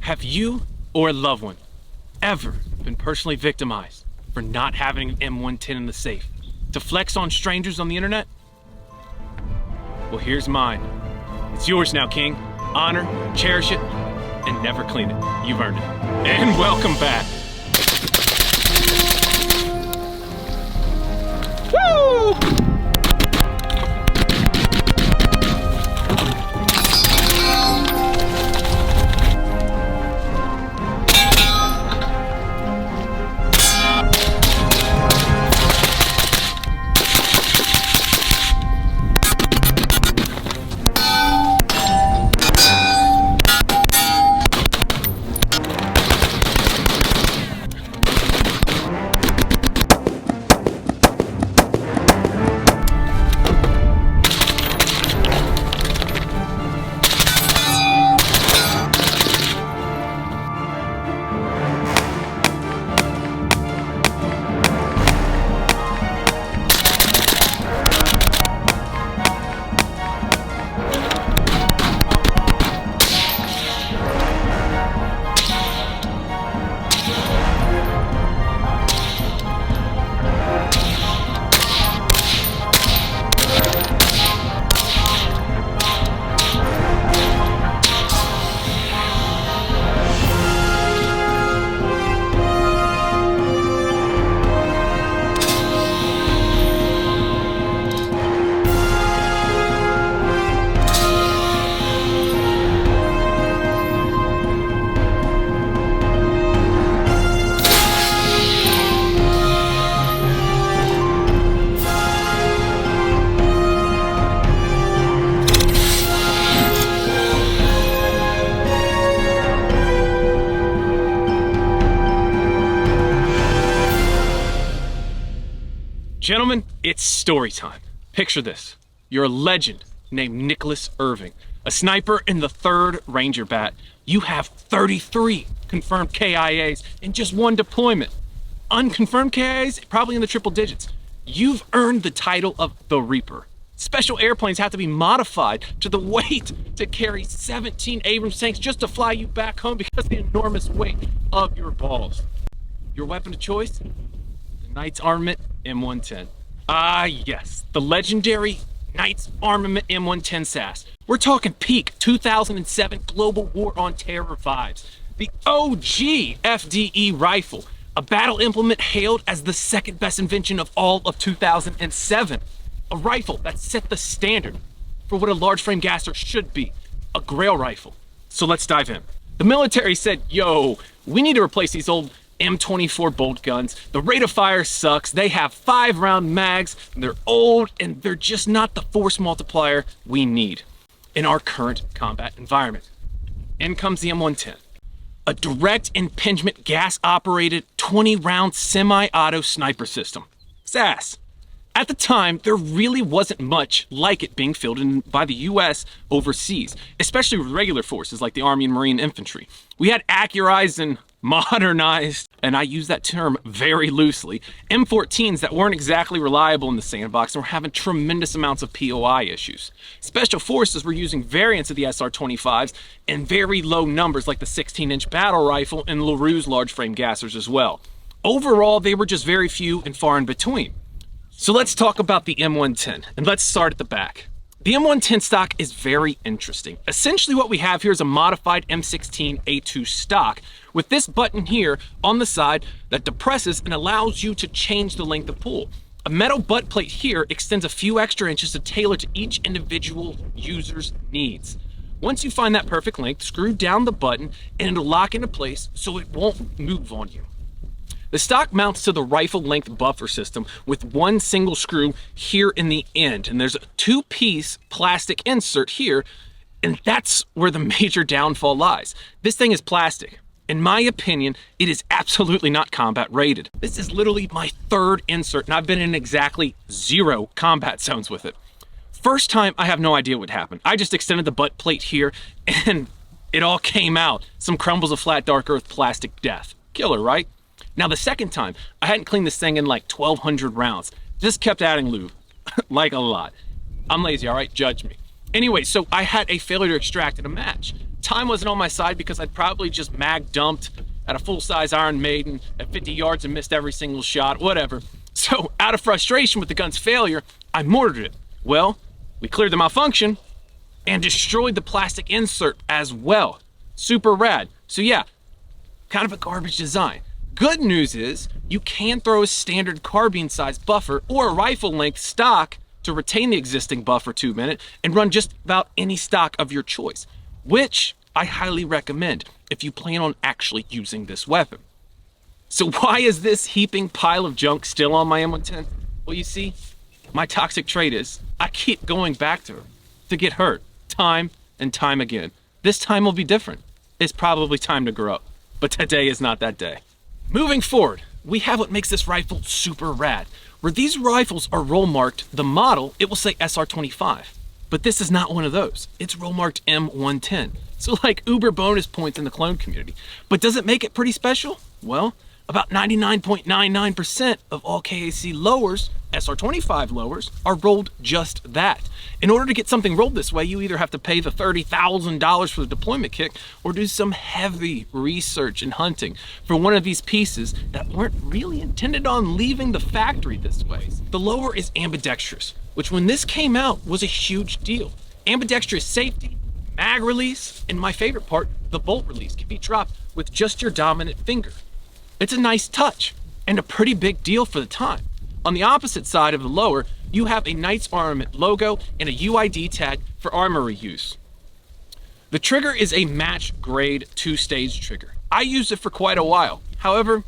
Have you or a loved one ever been personally victimized for not having an M110 in the safe to flex on strangers on the internet? Well, here's mine. It's yours now, King. Honor, cherish it, and never clean it. You've earned it. And welcome back. Woo! Gentlemen, it's story time. Picture this. You're a legend named Nicholas Irving, a sniper in the 3rd Ranger Bat. You have 33 confirmed KIAs in just one deployment. Unconfirmed KIAs, probably in the triple digits. You've earned the title of the Reaper. Special airplanes have to be modified to the weight to carry 17 Abrams tanks just to fly you back home because of the enormous weight of your balls. Your weapon of choice? The Knight's Armament M110. Ah, yes, the legendary Knight's Armament M110 Sass. We're talking peak 2007 global war on terror vibes. The OG FDE rifle, a battle implement hailed as the 2nd best invention of all of 2007. A rifle that set the standard for what a large frame gasser should be, a Grail rifle. So let's dive in. The military said, yo, we need to replace these old M24 bolt guns. The rate of fire sucks. They have 5-round mags. They're old and they're just not the force multiplier we need in our current combat environment. In comes the M110, a direct impingement gas operated 20-round semi-auto sniper system. Sass. At the time, there really wasn't much like it being fielded by the US overseas, especially with regular forces like the Army and Marine Infantry. We had accurized and modernized, and I use that term very loosely, M14s that weren't exactly reliable in the sandbox and were having tremendous amounts of POI issues. Special forces were using variants of the SR-25s in very low numbers like the 16-inch battle rifle and LaRue's large frame gassers as well. Overall, they were just very few and far in between. So let's talk about the M110, and let's start at the back. The M110 stock is very interesting. Essentially what we have here is a modified M16A2 stock with this button here on the side that depresses and allows you to change the length of pull. A metal butt plate here extends a few extra inches to tailor to each individual user's needs. Once you find that perfect length, screw down the button and it'll lock into place so it won't move on you. The stock mounts to the rifle length buffer system with one single screw here in the end, and there's a 2-piece plastic insert here, and that's where the major downfall lies. This thing is plastic. In my opinion, it is absolutely not combat rated. This is literally my 3rd insert, and I've been in exactly 0 combat zones with it. First time, I have no idea what happened. I just extended the butt plate here, and it all came out. Some crumbles of flat dark earth plastic death. Killer, right? Now the second time, I hadn't cleaned this thing in like 1,200 rounds. Just kept adding lube, like a lot. I'm lazy, all right? Judge me. Anyway, so I had a failure to extract in a match. time wasn't on my side because I'd probably just mag dumped at a full-size Iron Maiden at 50 yards and missed every single shot, whatever. So out of frustration with the gun's failure, I mortared it. Well, we cleared the malfunction and destroyed the plastic insert as well. Super rad. So yeah, kind of a garbage design. Good news is you can throw a standard carbine size buffer or a rifle length stock to retain the existing buffer tube in it and run just about any stock of your choice, which I highly recommend if you plan on actually using this weapon. So why is this heaping pile of junk still on my M110? Well, you see, my toxic trait is I keep going back to her to get hurt time and time again. This time will be different. It's probably time to grow up, but today is not that day. Moving forward, we have what makes this rifle super rad. Where these rifles are roll marked, the model, it will say SR25. But this is not one of those. It's roll marked M110. So like uber bonus points in the clone community. But does it make it pretty special? Well, about 99.99% of all KAC lowers, SR25 lowers, are rolled just that. In order to get something rolled this way, you either have to pay the $30,000 for the deployment kit or do some heavy research and hunting for one of these pieces that weren't really intended on leaving the factory this way. The lower is ambidextrous, which when this came out was a huge deal. Ambidextrous safety, mag release, and my favorite part, the bolt release can be dropped with just your dominant finger. It's a nice touch and a pretty big deal for the time. On the opposite side of the lower, you have a Knight's Armament logo and a UID tag for armory use. The trigger is a match grade 2-stage trigger. I used it for quite a while. However,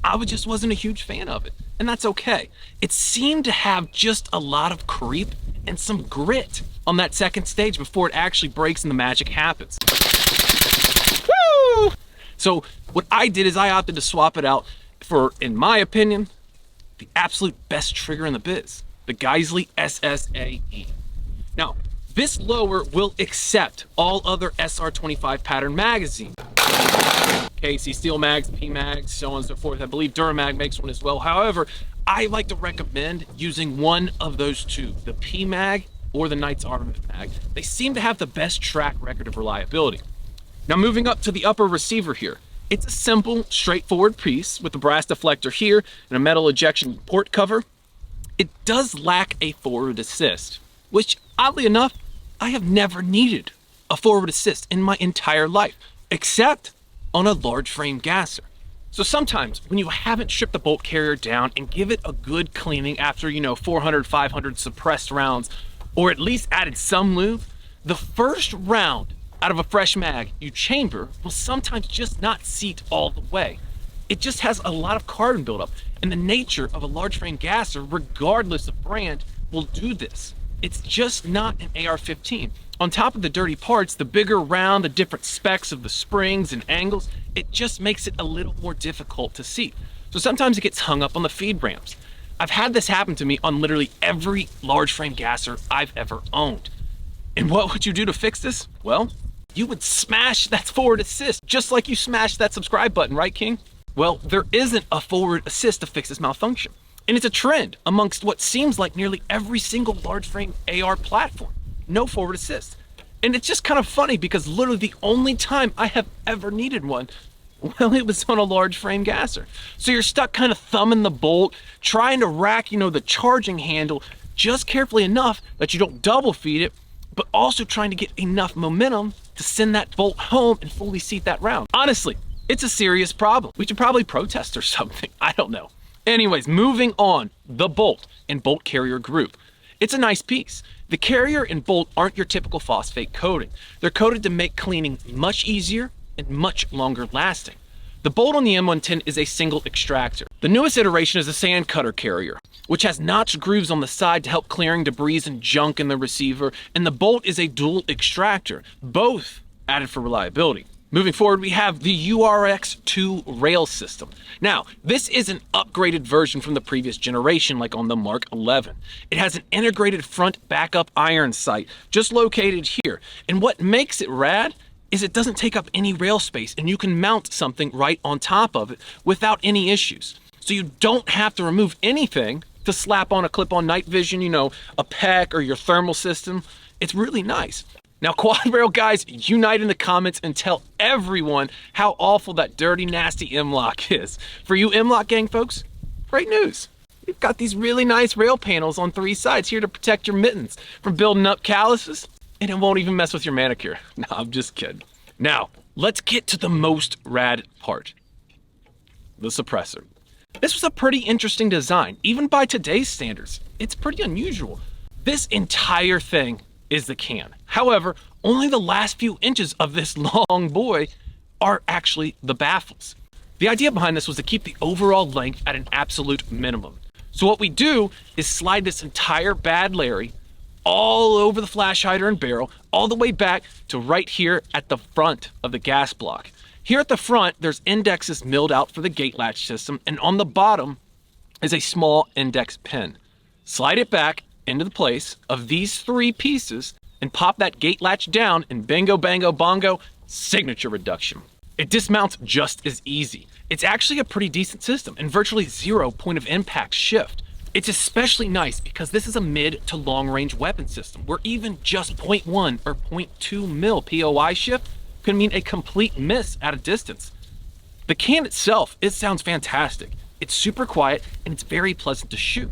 I just wasn't a huge fan of it, and that's okay. It seemed to have just a lot of creep and some grit on that second stage before it actually breaks and the magic happens. Woo! So what I did is I opted to swap it out for, in my opinion, the absolute best trigger in the biz, the Geissele SSAE. Now, this lower will accept all other SR25 pattern magazines. KC Steel Mags, P Mags, so on and so forth. I believe Duramag makes one as well. However, I like to recommend using one of those two, the P Mag or the Knight's Armament Mag. They seem to have the best track record of reliability. Now moving up to the upper receiver here. It's a simple, straightforward piece with a brass deflector here and a metal ejection port cover. It does lack a forward assist, which oddly enough, I have never needed a forward assist in my entire life, except on a large frame gasser. So sometimes when you haven't stripped the bolt carrier down and give it a good cleaning after, 400, 500 suppressed rounds, or at least added some lube, the first round out of a fresh mag you chamber will sometimes just not seat all the way. It just has a lot of carbon buildup, and the nature of a large frame gasser, regardless of brand, will do this. It's just not an AR-15. On top of the dirty parts, the bigger round, the different specs of the springs and angles, it just makes it a little more difficult to seat. So sometimes it gets hung up on the feed ramps. I've had this happen to me on literally every large frame gasser I've ever owned. And what would you do to fix this? Well, you would smash that forward assist, just like you smashed that subscribe button, right, King? Well, there isn't a forward assist to fix this malfunction. And it's a trend amongst what seems like nearly every single large frame AR platform. No forward assist. And it's just kind of funny because literally the only time I have ever needed one, well, it was on a large frame gasser. So you're stuck kind of thumbing the bolt, trying to rack, the charging handle just carefully enough that you don't double feed it, but also trying to get enough momentum to send that bolt home and fully seat that round. Honestly, it's a serious problem. We should probably protest or something. I don't know. Anyways, moving on, the bolt and bolt carrier group. It's a nice piece. The carrier and bolt aren't your typical phosphate coating. They're coated to make cleaning much easier and much longer lasting. The bolt on the M110 is a single extractor. The newest iteration is a sand cutter carrier, which has notched grooves on the side to help clearing debris and junk in the receiver, and the bolt is a dual extractor, both added for reliability. Moving forward, we have the URX2 rail system. Now, this is an upgraded version from the previous generation, like on the Mark 11. It has an integrated front backup iron sight, just located here. And what makes it rad is it doesn't take up any rail space, and you can mount something right on top of it without any issues. So you don't have to remove anything to slap on a clip-on night vision, a PEC or your thermal system. It's really nice. Now, quad barrel guys, unite in the comments and tell everyone how awful that dirty, nasty M-LOK is. For you M-LOK gang folks, great news. We've got these really nice rail panels on 3 sides here to protect your mittens from building up calluses, and it won't even mess with your manicure. No, I'm just kidding. Now, let's get to the most rad part, the suppressor. This was a pretty interesting design. Even by today's standards, it's pretty unusual. This entire thing is the can. However, only the last few inches of this long boy are actually the baffles. The idea behind this was to keep the overall length at an absolute minimum. So what we do is slide this entire bad Larry all over the flash hider and barrel, all the way back to right here at the front of the gas block. Here at the front, there's indexes milled out for the gate latch system, and on the bottom is a small index pin. Slide it back into the place of these 3 pieces and pop that gate latch down, and bingo, bango, bongo, signature reduction. It dismounts just as easy. It's actually a pretty decent system and virtually 0 point of impact shift. It's especially nice because this is a mid to long range weapon system where even just 0.1 or 0.2 mil POI shift can mean a complete miss at a distance. The can itself, it sounds fantastic. It's super quiet and it's very pleasant to shoot.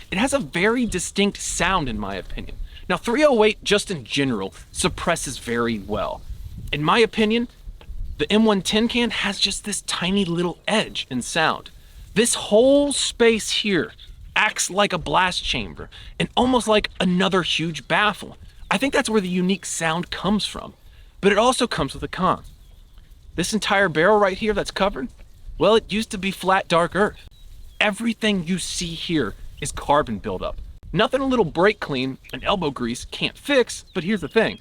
It has a very distinct sound in my opinion. Now 308 just in general suppresses very well. In my opinion, the M110 can has just this tiny little edge in sound. This whole space here acts like a blast chamber and almost like another huge baffle. I think that's where the unique sound comes from, but it also comes with a con. This entire barrel right here that's covered, well, it used to be flat dark earth. Everything you see here is carbon buildup. Nothing a little brake clean and elbow grease can't fix, but here's the thing.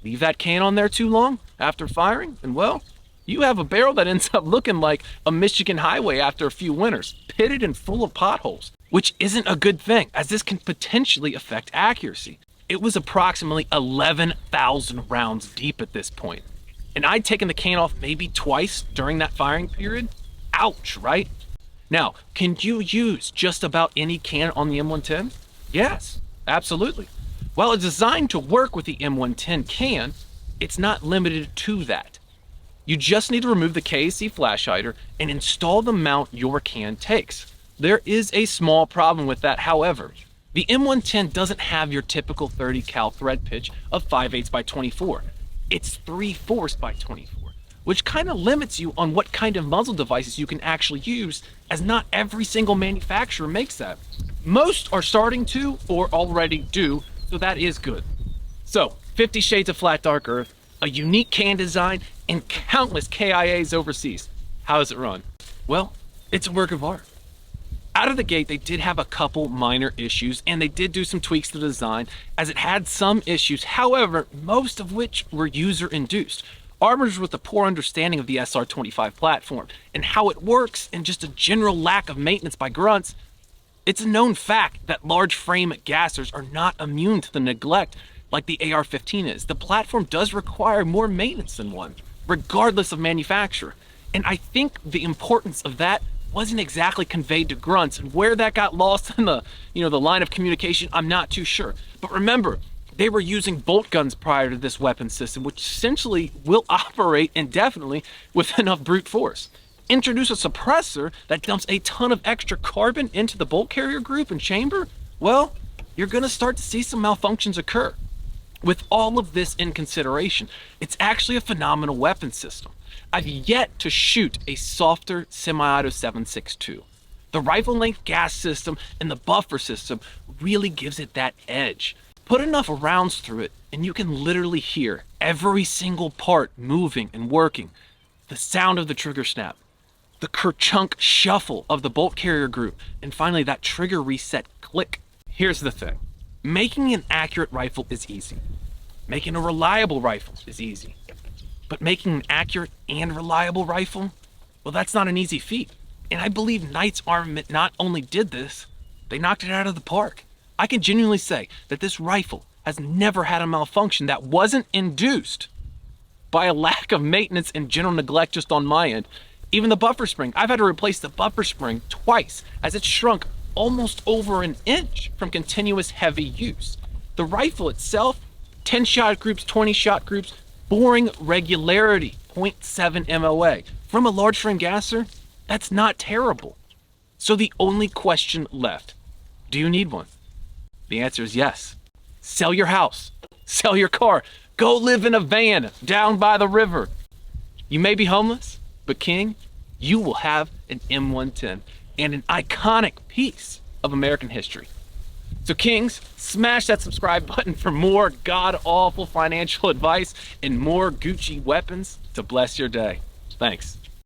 Leave that can on there too long after firing, and well, you have a barrel that ends up looking like a Michigan highway after a few winters, pitted and full of potholes, which isn't a good thing, as this can potentially affect accuracy. It was approximately 11,000 rounds deep at this point, and I'd taken the can off maybe twice during that firing period. Ouch, right? Now, can you use just about any can on the M110? Yes, absolutely. While it's designed to work with the M110 can, it's not limited to that. You just need to remove the KAC flash hider and install the mount your can takes. There is a small problem with that, however. The M110 doesn't have your typical 30 cal thread pitch of 5/8 by 24. It's 3/4 by 24, which kind of limits you on what kind of muzzle devices you can actually use, as not every single manufacturer makes that. Most are starting to or already do, so that is good. So, 50 Shades of Flat Dark Earth, a unique can design, and countless KIAs overseas. How does it run? Well, it's a work of art. Out of the gate, they did have a couple minor issues, and they did do some tweaks to the design, as it had some issues, however, most of which were user-induced. Armors with a poor understanding of the SR25 platform, and how it works, and just a general lack of maintenance by grunts. It's a known fact that large frame gassers are not immune to the neglect like the AR-15 is. The platform does require more maintenance than one, regardless of manufacturer. And I think the importance of that wasn't exactly conveyed to grunts, and where that got lost in the line of communication, I'm not too sure. But remember, they were using bolt guns prior to this weapon system, which essentially will operate indefinitely with enough brute force. Introduce a suppressor that dumps a ton of extra carbon into the bolt carrier group and chamber, well, you're gonna start to see some malfunctions occur. With all of this in consideration, it's actually a phenomenal weapon system. I've yet to shoot a softer semi-auto 7.62. The rifle length gas system and the buffer system really gives it that edge. Put enough rounds through it and you can literally hear every single part moving and working. The sound of the trigger snap, the kerchunk shuffle of the bolt carrier group, and finally that trigger reset click. Here's the thing. Making an accurate rifle is easy. Making a reliable rifle is easy. But making an accurate and reliable rifle, well, that's not an easy feat. And I believe Knight's Armament not only did this, they knocked it out of the park. I can genuinely say that this rifle has never had a malfunction that wasn't induced by a lack of maintenance and general neglect just on my end. Even the buffer spring, I've had to replace the buffer spring twice as it shrunk almost over an inch from continuous heavy use. The rifle itself, 10 shot groups, 20 shot groups, boring regularity, 0.7 MOA. From a large frame gasser, that's not terrible. So the only question left, do you need one? The answer is yes. Sell your house, sell your car, go live in a van down by the river. You may be homeless, but King, you will have an M110 and an iconic piece of American history. So Kings, smash that subscribe button for more god-awful financial advice and more Gucci weapons to bless your day. Thanks.